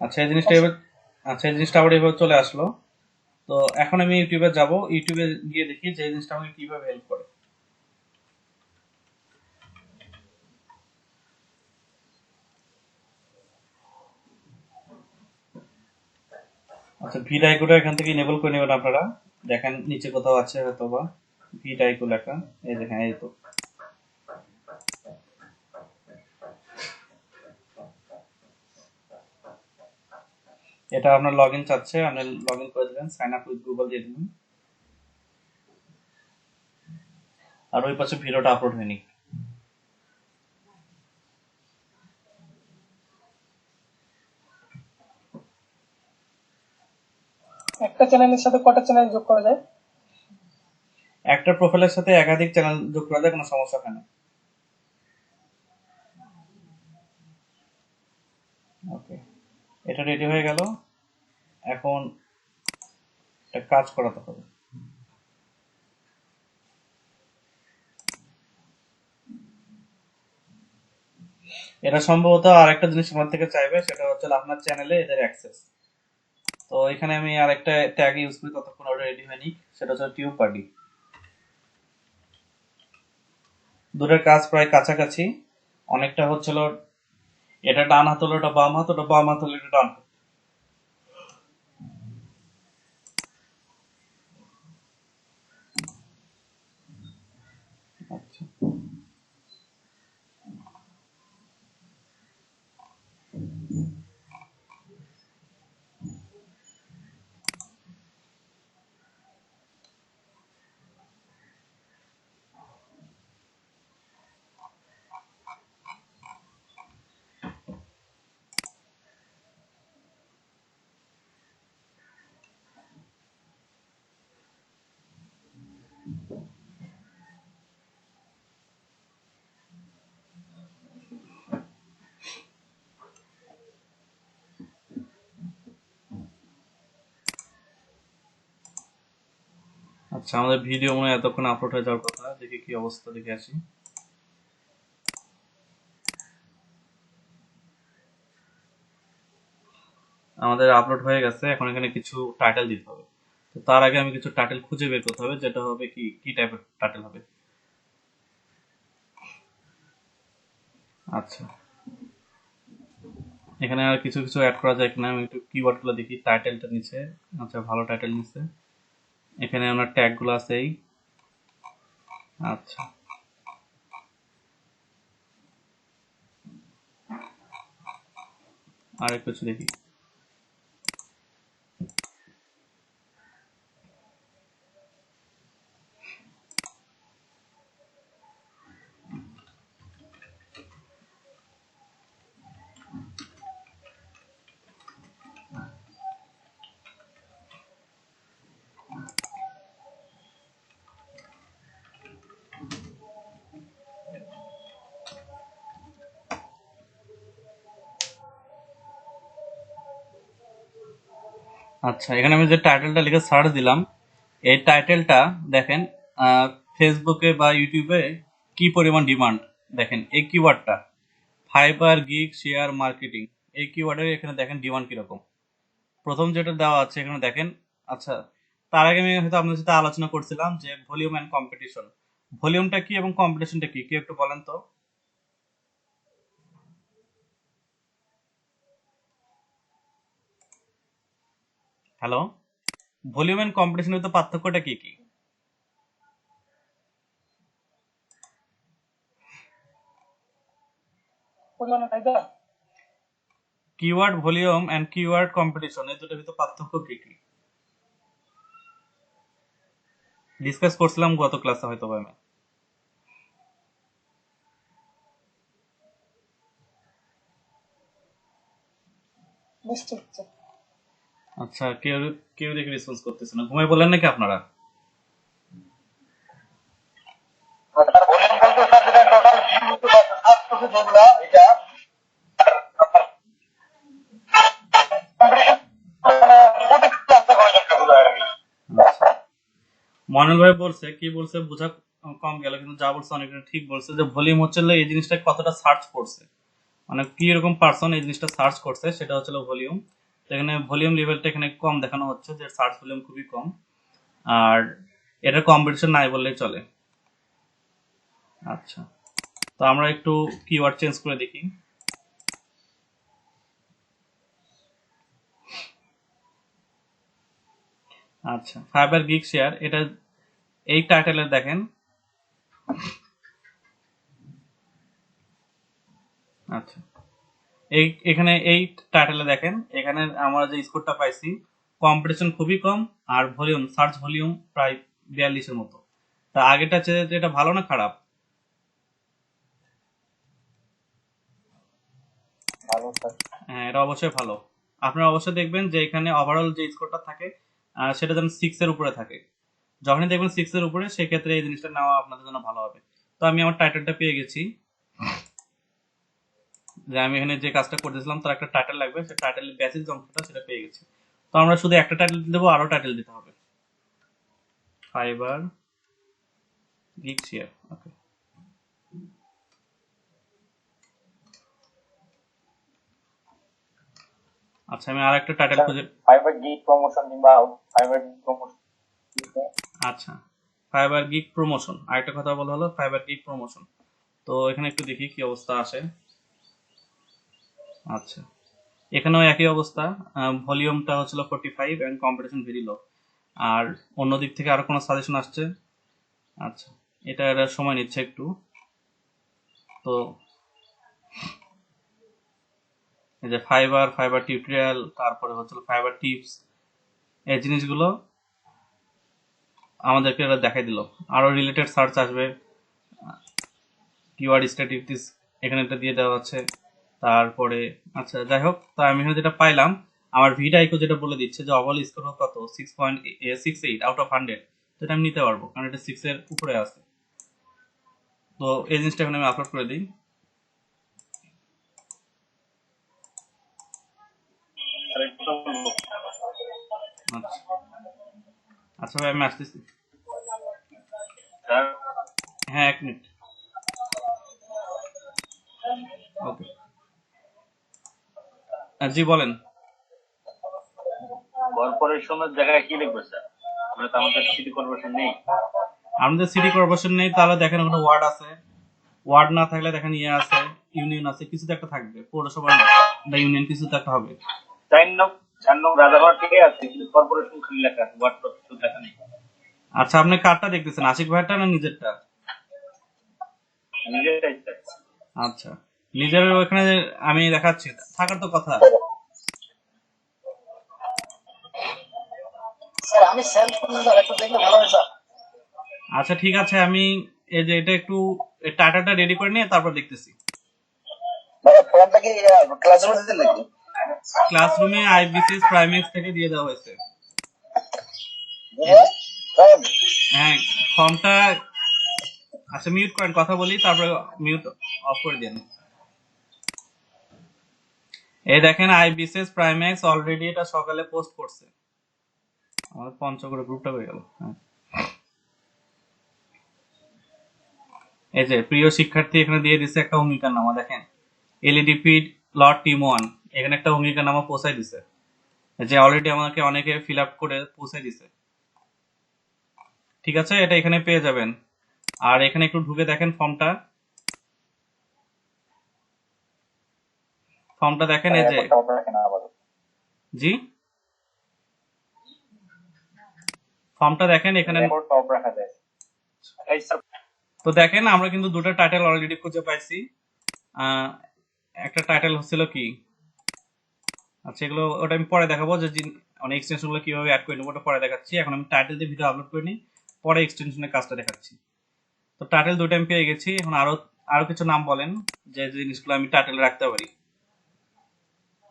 আচ্ছা এই জিনিসটা এবার আচ্ছা এই জিনিসটা আবার এভাবে চলে আসলো। তো এখন আমি ইউটিউবে যাব, ইউটিউবে গিয়ে দেখি যে এই জিনিসটা আমাকে কিভাবে হেল্প করে। আচ্ছা ভিড আইকনটা এখান থেকে ইনেবল করে নেবেন আপনারা। দেখেন নিচে কোথাও আছে হয়তো বা ভিড আইকন লেখা, এই দেখেন এই তো। এটা আপনার লগ ইন চাচ্ছে, আপনি লগ ইন করে দেবেন, সাইন আপ উইথ গুগল দিয়ে দেবেন। আর ওই পাশে ভিডিওটা আপলোড হয়নি। একটা চ্যানেলের সাথে কটা চ্যানেল যোগ করা যায়? একটা প্রোফাইলের সাথে একাধিক চ্যানেল যোগ করা যায়, কোনো সমস্যা হয় না। ওকে, এটা রেডি হয়ে গেল। এখন একটা কাজ করাতে হবে। এটা সম্ভবত আরেকটা জিনিস আমার থেকে চাইবে, সেটা হচ্ছে আপনার চ্যানেলে এদের অ্যাক্সেস। তো এখানে আমি আরেকটা ট্যাগ ইউজ করি, ততক্ষণ ওটা রেডি হয়নি, সেটা হচ্ছে টিউব পার্টি। দুটোর কাজ প্রায় কাছাকাছি, অনেকটা হচ্ছিল এটা ডান হাত হলো, এটা বাম হাত, ওটা বাম হাত হলো, এটা ডান হাত। আচ্ছা আচ্ছা, আমাদের ভিডিও মনে হয় এতক্ষণ আপলোড হয়ে যাওয়ার কথা, দেখি কি অবস্থা, দেখে আসি। আমাদের আপলোড হয়ে গেছে, এখন এখানে কিছু টাইটেল দিতে হবে। তো তার আগে আমি কিছু টাইটেল খুঁজে বের করতে হবে, যেটা হবে কি কি টাইপের টাইটেল হবে। আচ্ছা, এখানে আর কিছু কিছু অ্যাড করা যায় কিনা আমি একটু কিওয়ার্ড গুলো দেখি। টাইটেলটা নিচে, আচ্ছা ভালো টাইটেল নিচে। এখানে আমার ট্যাগ গুলো আছে এই। আচ্ছা আর কিছু দেখি। আচ্ছা, এখানে আমি যে টাইটেলটা লিখে সার্চ দিলাম, এই টাইটেলটা দেখেন ফেসবুকে বা ইউটিউবে কি পরিমাণ ডিমান্ড। দেখেন এই কিওয়ার্ডটা ফাইবার গিগ শেয়ার মার্কেটিং, এই কিওয়ার্ডের এখানে দেখেন ডিমান্ড কিরকম। প্রথম যেটা দেওয়া আছে এখানে দেখেন। আচ্ছা, তার আগে আমি হয়তো আপনার সাথে আলোচনা করছিলাম যে ভলিউম অ্যান্ড কম্পিটিশন। ভলিউমটা কি এবং কম্পিটিশনটা কি, কি একটু বলেন তো। হ্যালো, ভলিউম অ্যান্ড কম্পিটিশনের তো পার্থক্যটা কি কি? পরিমাণে চাহিদা। Keyword volume and keyword competition, এই দুটোর ভিতর পার্থক্য কি কি ডিসকাস করছিলাম গত ক্লাসে হয়তো বা আমি। নিশ্চয় হচ্ছে। আচ্ছা, কেউ কেউ দেখে রেসপন্স করতেছে না, ঘুমাই বললেন নাকি আপনারা? ভলিউম বলতে স্যার যেটা টোটাল ভিউ বা সার্চ করতে যেগুলা এটা কম্পিটিশন মানে প্রত্যেকটা আলাদা করে একটা বোঝায় আর কি। আচ্ছা, মনোল ভাই বলছে কি বলছে বোঝা কম গেল, কিন্তু যা বলছে অনেকটা ঠিক বলছে, যে ভলিউম হচ্ছে হলো এই জিনিসটা কতটা সার্চ করছে, মানে কি রকম পার্সন এই জিনিসটা সার্চ করছে সেটা হচ্ছে ভলিউম। এখানে ভলিউম লেভেলটা এখানে কম দেখানো হচ্ছে, যে সার্চ ভলিউম খুবই কম, আর এটার কম্পিটিশন নাই বললেই চলে। আচ্ছা, তো আমরা একটু কিওয়ার্ড চেঞ্জ করে দেখি। আচ্ছা, ফাইবার গিগ শেয়ার, এটা এই টাইটেলে দেখেন। আচ্ছা, এখানে এই টাইটেলে দেখেন, এখানে আমরা যে স্কোরটা পাইছি, কম্পিটিশন খুবই কম, আর ভলিউম, সার্চ ভলিউম প্রায় 42-এর মতো। তা আগেটা চেয়ে এটা ভালো না খারাপ? ভালো স্যার। হ্যাঁ, এটা অবশ্যই ভালো। আপনারা অবশ্যই দেখবেন যে এখানে ওভারঅল যে স্কোরটা থাকে সেটা যেন 6 এর উপরে থাকে। যখনই দেখবেন 6 এর উপরে, সেক্ষেত্রে এই জিনিসটা নেওয়া আপনাদের জন্য ভালো হবে। তো আমি আমার টাইটেলটা পেয়ে গেছি, যে আমি এখানে যে কাজটা করতেছিলাম তার একটা টাইটেল লাগবে, সেই টাইটেলের বেসিক অংশটা সেটা পেয়ে গেছি। তো আমরা শুধু একটা টাইটেল দেবো, আরো টাইটেল দিতে হবে। ফাইবার গিগ শেয়ার, ওকে। আচ্ছা, আমি আর একটা টাইটেল খুঁজে। ফাইবার গিগ প্রমোশন কিংবা ফাইবার গিগ প্রমোশন। আচ্ছা, ফাইবার গিগ প্রমোশন, আরেকটা কথা বলা হলো ফাইবার গিগ প্রমোশন। তো এখানে একটু দেখি কি অবস্থা আসে। আচ্ছা, এখানেও একই অবস্থা, ভলিউমটা হচ্ছিল 45 এন্ড কম্পিটিশন ভেরি লো। আর অন্য দিক থেকে আরো কোনো সাজেশন আসছে? আচ্ছা, এটা সময় নিচ্ছে একটু। তো এই যে ফাইবার, ফাইবার টিউটোরিয়াল, তারপরে হচ্ছিল ফাইবার টিপস, এই জিনিসগুলো আমাদেরকে এটা দেখাই দিল। আরো রিলেটেড সার্চ আসবে, কিওয়ার্ড স্ট্যাটিস্টিক্স এখানে একটা দিয়ে দেওয়া আছে। তারপরে আচ্ছা, যাই হোক, তা আমি এখানে যেটা পাইলাম, আমার ভিডাইকো যেটা বলে দিচ্ছে যে ওভারঅল স্কোর কত, 6.68 আউট অফ 100। সেটা আমি নিতে পারবো কারণ এটা 6 এর উপরে আছে। তো এই জিনিসটা এখানে আমি আপলোড করে দিই। আচ্ছা, আচ্ছা ভাই, আমি আসতেছি। স্যার, হ্যাঁ, 1 মিনিট। ওকে, জি বলেন। কর্পোরেশনের জায়গায় কি লিখবে স্যার? আমরা তো আমাদের সিটি কর্পোরেশন নেই। আমাদের সিটি কর্পোরেশন নেই, তাহলে দেখেন ওখানে ওয়ার্ড আছে। ওয়ার্ড না থাকলে দেখেন ইয়ে আছে, ইউনিয়ন আছে, কিছু তো একটা থাকবে, পৌরসভা বা ইউনিয়ন কিছু তো একটা হবে। 4 নং রাজারহাট থেকে আছে, কিন্তু কর্পোরেশন খালি লেখা আছে, ওয়ার্ড তো কিছু লেখা নেই। আচ্ছা, আপনি কারটা দেখতেছেন, আশিক ভাইটা না নিজেরটা? নিজেরটাই স্যার। আচ্ছা, নিজের ওখানে আমি দেখাচ্ছি, থাকার তো কথা। স্যার আমি সেন্ড করছি স্যার, একটু দেখলে ভালো হয় স্যার। আচ্ছা ঠিক আছে, আমি এই যে এটা একটু টাটাটা রেডি করে নিয়ে তারপর দেখতেছি। মানে ফর্মটা কি ক্লাসরুমে দিতে নাকি? ক্লাসরুমে আইবিসিএস প্রাইমেক্স থেকে দিয়ে দেওয়া হয়েছে। এই দিয়ে যে, ফর্ম। হ্যাঁ, ফর্মটা। আচ্ছা, মিউট করেন, কথা বলি, তারপরে মিউট অফ করে দেন। এই দেখেন, আইবিসিএস প্রাইমেক্স অলরেডি এটা সকালে পোস্ট করছে। আমাদের পঞ্চগড় গ্রুপটা হয়ে গেল। হ্যাঁ, এই যে প্রিয় শিক্ষার্থী, এখানে দিয়ে দিছে একটা অঙ্গীকারনামা, দেখেন এলইডিপি লট টিম 1, এখানে একটা অঙ্গীকারনামা পৌঁছাই দিছে, যে অলরেডি আমাকে অনেকে ফিল আপ করে পৌঁছাই দিছে। ঠিক আছে, এটা এখানে পেয়ে যাবেন। আর এখানে একটু ঢুকে দেখেন ফর্মটা, ফর্মটা দেখেন, এই যে। রেকর্ডটা অফ রাখেন আবার। জি, ফর্মটা দেখেন এখানে। রেকর্ডটা অফ রাখা যায়। এই স্যার, তো দেখেন, আমরা কিন্তু দুটো টাইটেল অলরেডি খুঁজে পাইছি। আহ, একটা টাইটেল হচ্ছিল কি, আচ্ছা এগুলো ওটা আমি পরে দেখাবো, যে অনেক এক্সটেনশন গুলো কিভাবে অ্যাড করে নেবো ওটা পরে দেখাচ্ছি। এখন আমি টাইটেল দিয়ে ভিডিও আপলোড করে নিই, পরে এক্সটেনশনের কাজটা দেখাচ্ছি। তো টাইটেল দুটো আমি পেয়ে গেছি, এখন আরো আরো কিছু নাম বলেন যে জিনিসগুলো আমি টাইটেলে রাখতে পারি।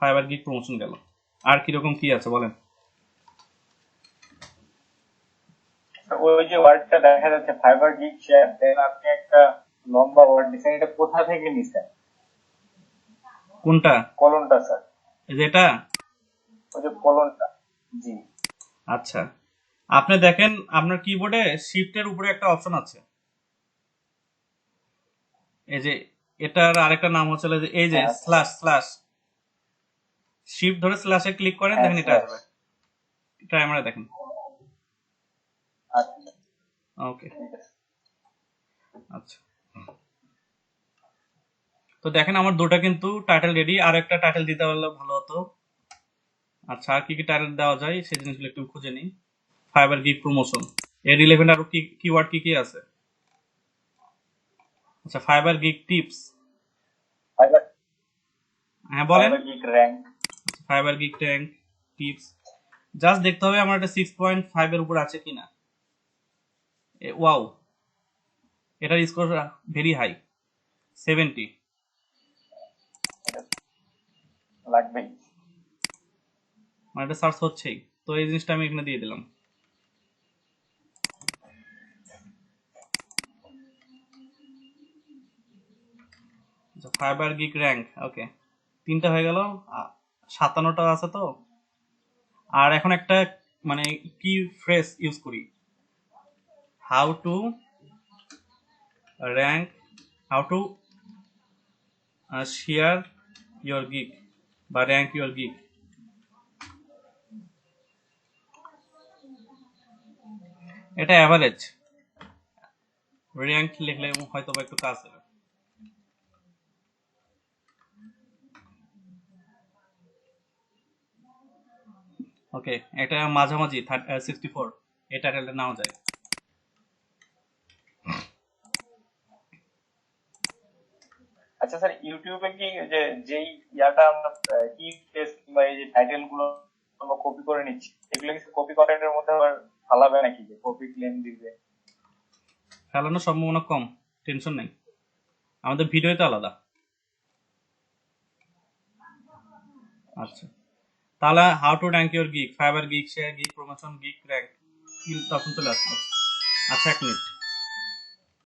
ফাইবার গিগ প্রমোশন গেল, আর কিরকম কি আছে বলেন। ওই যে ওয়ার্ডটা দেখা যাচ্ছে ফাইবার গিগ শেয়ার, দেন আপনি একটা লম্বা ওয়ার্ড দিচ্ছেন, এটা কোথা থেকে নিছেন? কোনটা? কলনটা স্যার, এই যে এটা? ওই যে কলনটা। জি। আচ্ছা, আপনি দেখেন আপনার কিবোর্ডে শিফটের উপরে একটা অপশন আছে, এই যে এটার আরেকটা নাম হচ্ছে যে এই যে হ্যাঁ স্ল্যাশ স্ল্যাশ, শিফট ধরে স্ল্যাশে ক্লিক করেন, হ্যাঁ দেখেন এটা স্ল্যাশ। আসবে। ট্রাই মারে দেখেন। আচ্ছা ওকে, ঠিক আছে। আচ্ছা। তো দেখেন আমার দুটো কিন্তু টাইটেল রেডি, আর একটা টাইটেল দিতে পারলে ভালো হতো। আচ্ছা, আর কি কি টাইটেল দেওয়া যায় সেই জিনিসগুলো একটু খুঁজে নিই। ফাইবার গিগ প্রমোশন, এর রিলেভেন্ট আরো কি কিওয়ার্ড কি কি আছে? আচ্ছা, ফাইবার গিগ টিপস। ফাইবার হ্যাঁ বলেন। Fibre geek rank. Fibre gig tank tips, just দেখতে হবে আমার এটা 6.5 এর উপর আছে কিনা। ওয়াও, এটার স্কোর ভেরি হাই, 70। এটা লাগবেই। মানে এটা সার্চ হচ্ছেই, তো এই জিনিসটা আমি এখানে দিয়ে দিলাম। ফাইবার গিগ র্যাঙ্ক, ওকে, তিনটা হয়ে গেল। 57টা আছে তো। আর এখন একটা মানে কি ফ্রেজ ইউজ করি, how to rank, how to share your gig বা র্যাঙ্ক ইয়োর গিগ। এটা অ্যাভারেজ, র্যাঙ্ক লিখলে হয়তো বা একটু কাজ হবে। ওকে, এটা মাঝামাঝি 64, এই টাইটেলটা নাও যায়। আচ্ছা স্যার, ইউটিউবে কি ওই যে যেই ইয়াটা আমরা কি টেস্ট কিংবা এই যে টাইটেল গুলো আমরা কপি করে নিচ্ছি, এগুলো কি কপি কন্টেন্টের মধ্যে আবার ফালাবে নাকি, যে কপি ক্লেম দিবে? ফেলানোর সম্ভাবনা কম, টেনশন নেই, আমাদের ভিডিওতে আলাদা। আচ্ছা, তাহলে how to rank your gig, fibre gig, share gig, promotion gig, rank, 3 option চলে আসলো। আচ্ছা, 1 মিনিট।